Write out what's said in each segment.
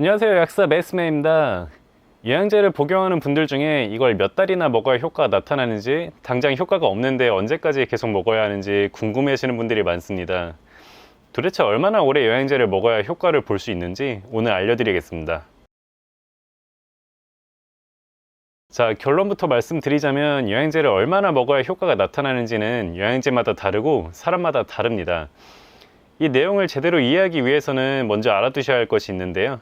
안녕하세요, 약사 메스메입니다. 영양제를 복용하는 분들 중에 이걸 몇 달이나 먹어야 효과가 나타나는지, 당장 효과가 없는데 언제까지 계속 먹어야 하는지 궁금해 하시는 분들이 많습니다. 도대체 얼마나 오래 영양제를 먹어야 효과를 볼 수 있는지 오늘 알려드리겠습니다. 자, 결론부터 말씀드리자면 영양제를 얼마나 먹어야 효과가 나타나는지는 영양제마다 다르고 사람마다 다릅니다. 이 내용을 제대로 이해하기 위해서는 먼저 알아두셔야 할 것이 있는데요.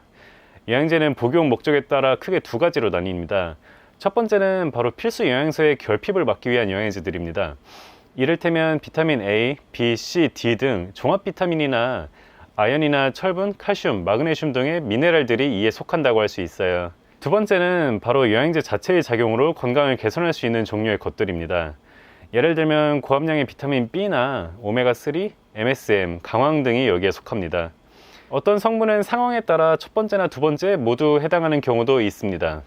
영양제는 복용 목적에 따라 크게 두 가지로 나뉩니다. 첫 번째는 바로 필수 영양소의 결핍을 막기 위한 영양제들입니다. 이를테면 비타민 A, B, C, D 등 종합 비타민이나 아연이나 철분, 칼슘, 마그네슘 등의 미네랄들이 이에 속한다고 할 수 있어요. 두 번째는 바로 영양제 자체의 작용으로 건강을 개선할 수 있는 종류의 것들입니다. 예를 들면 고함량의 비타민 B나 오메가3, MSM, 강황 등이 여기에 속합니다. 어떤 성분은 상황에 따라 첫 번째나 두 번째 모두 해당하는 경우도 있습니다.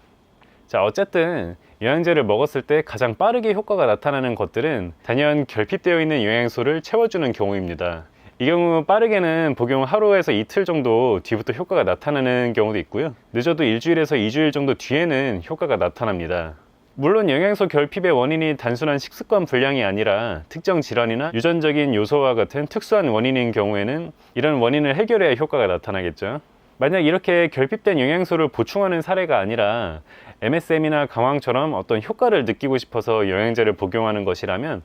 자, 어쨌든 영양제를 먹었을 때 가장 빠르게 효과가 나타나는 것들은 단연 결핍되어 있는 영양소를 채워주는 경우입니다. 이 경우 빠르게는 복용 하루에서 이틀 정도 뒤부터 효과가 나타나는 경우도 있고요. 늦어도 일주일에서 2주일 정도 뒤에는 효과가 나타납니다. 물론 영양소 결핍의 원인이 단순한 식습관 불량이 아니라 특정 질환이나 유전적인 요소와 같은 특수한 원인인 경우에는 이런 원인을 해결해야 효과가 나타나겠죠. 만약 이렇게 결핍된 영양소를 보충하는 사례가 아니라 MSM이나 강황처럼 어떤 효과를 느끼고 싶어서 영양제를 복용하는 것이라면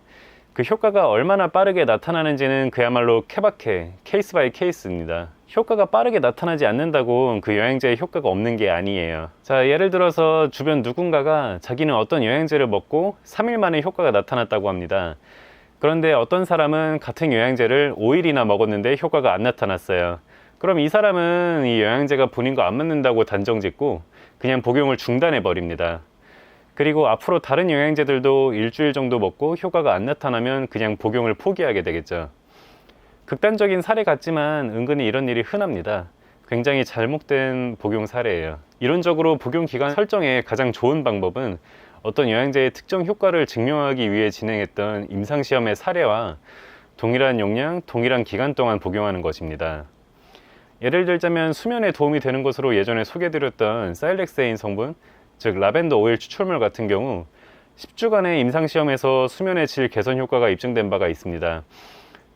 그 효과가 얼마나 빠르게 나타나는지는 그야말로 케바케, 케이스 바이 케이스입니다. 효과가 빠르게 나타나지 않는다고 그 영양제에 효과가 없는 게 아니에요. 자, 예를 들어서 주변 누군가가 자기는 어떤 영양제를 먹고 3일 만에 효과가 나타났다고 합니다. 그런데 어떤 사람은 같은 영양제를 5일이나 먹었는데 효과가 안 나타났어요. 그럼 이 사람은 이 영양제가 본인과 안 맞는다고 단정짓고 그냥 복용을 중단해 버립니다. 그리고 앞으로 다른 영양제들도 일주일 정도 먹고 효과가 안 나타나면 그냥 복용을 포기하게 되겠죠. 극단적인 사례 같지만 은근히 이런 일이 흔합니다. 굉장히 잘못된 복용 사례예요. 이론적으로 복용 기간 설정의 가장 좋은 방법은 어떤 영양제의 특정 효과를 증명하기 위해 진행했던 임상시험의 사례와 동일한 용량, 동일한 기간 동안 복용하는 것입니다. 예를 들자면 수면에 도움이 되는 것으로 예전에 소개드렸던 사일렉세인 성분, 즉 라벤더 오일 추출물 같은 경우 10주간의 임상시험에서 수면의 질 개선 효과가 입증된 바가 있습니다.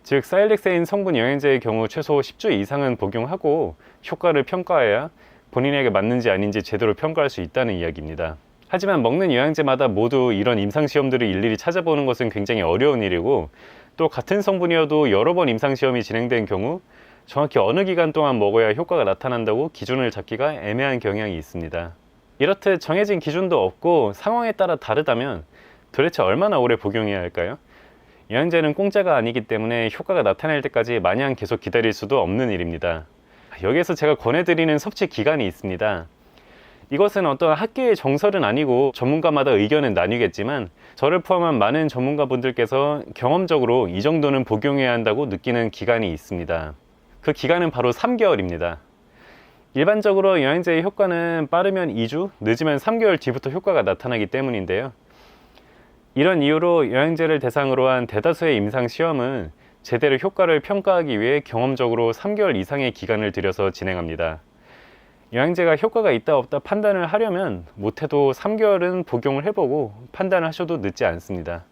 즉 사일렉세인 성분 영양제의 경우 최소 10주 이상은 복용하고 효과를 평가해야 본인에게 맞는지 아닌지 제대로 평가할 수 있다는 이야기입니다. 하지만 먹는 영양제마다 모두 이런 임상시험들을 일일이 찾아보는 것은 굉장히 어려운 일이고, 또 같은 성분이어도 여러 번 임상시험이 진행된 경우 정확히 어느 기간 동안 먹어야 효과가 나타난다고 기준을 잡기가 애매한 경향이 있습니다. 이렇듯 정해진 기준도 없고 상황에 따라 다르다면 도대체 얼마나 오래 복용해야 할까요? 영양제는 공짜가 아니기 때문에 효과가 나타날 때까지 마냥 계속 기다릴 수도 없는 일입니다. 여기에서 제가 권해드리는 섭취 기간이 있습니다. 이것은 어떤 학계의 정설은 아니고 전문가마다 의견은 나뉘겠지만 저를 포함한 많은 전문가분들께서 경험적으로 이 정도는 복용해야 한다고 느끼는 기간이 있습니다. 그 기간은 바로 3개월입니다. 일반적으로 영양제의 효과는 빠르면 2주, 늦으면 3개월 뒤부터 효과가 나타나기 때문인데요. 이런 이유로 영양제를 대상으로 한 대다수의 임상시험은 제대로 효과를 평가하기 위해 경험적으로 3개월 이상의 기간을 들여서 진행합니다. 영양제가 효과가 있다 없다 판단을 하려면 못해도 3개월은 복용을 해보고 판단을 하셔도 늦지 않습니다.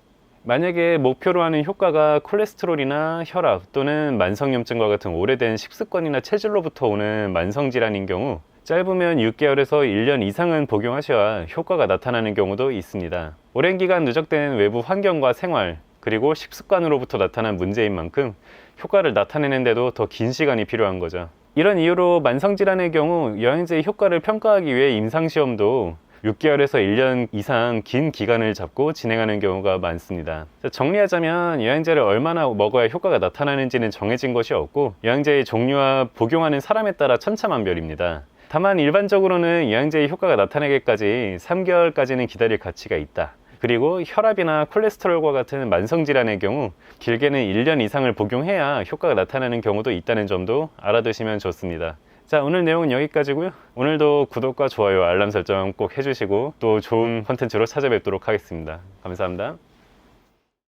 만약에 목표로 하는 효과가 콜레스테롤이나 혈압 또는 만성염증과 같은 오래된 식습관이나 체질로부터 오는 만성질환인 경우 짧으면 6개월에서 1년 이상은 복용하셔야 효과가 나타나는 경우도 있습니다. 오랜 기간 누적된 외부 환경과 생활 그리고 식습관으로부터 나타난 문제인 만큼 효과를 나타내는데도 더 긴 시간이 필요한 거죠. 이런 이유로 만성질환의 경우 영양제의 효과를 평가하기 위해 임상시험도 6개월에서 1년 이상 긴 기간을 잡고 진행하는 경우가 많습니다. 정리하자면 영양제를 얼마나 먹어야 효과가 나타나는지는 정해진 것이 없고 영양제의 종류와 복용하는 사람에 따라 천차만별입니다. 다만 일반적으로는 영양제의 효과가 나타나기까지 3개월까지는 기다릴 가치가 있다. 그리고 혈압이나 콜레스테롤과 같은 만성질환의 경우 길게는 1년 이상을 복용해야 효과가 나타나는 경우도 있다는 점도 알아두시면 좋습니다. 자, 오늘 내용은 여기까지고요. 오늘도 구독과 좋아요, 알람 설정 꼭 해주시고 또 좋은 컨텐츠로 찾아뵙도록 하겠습니다. 감사합니다.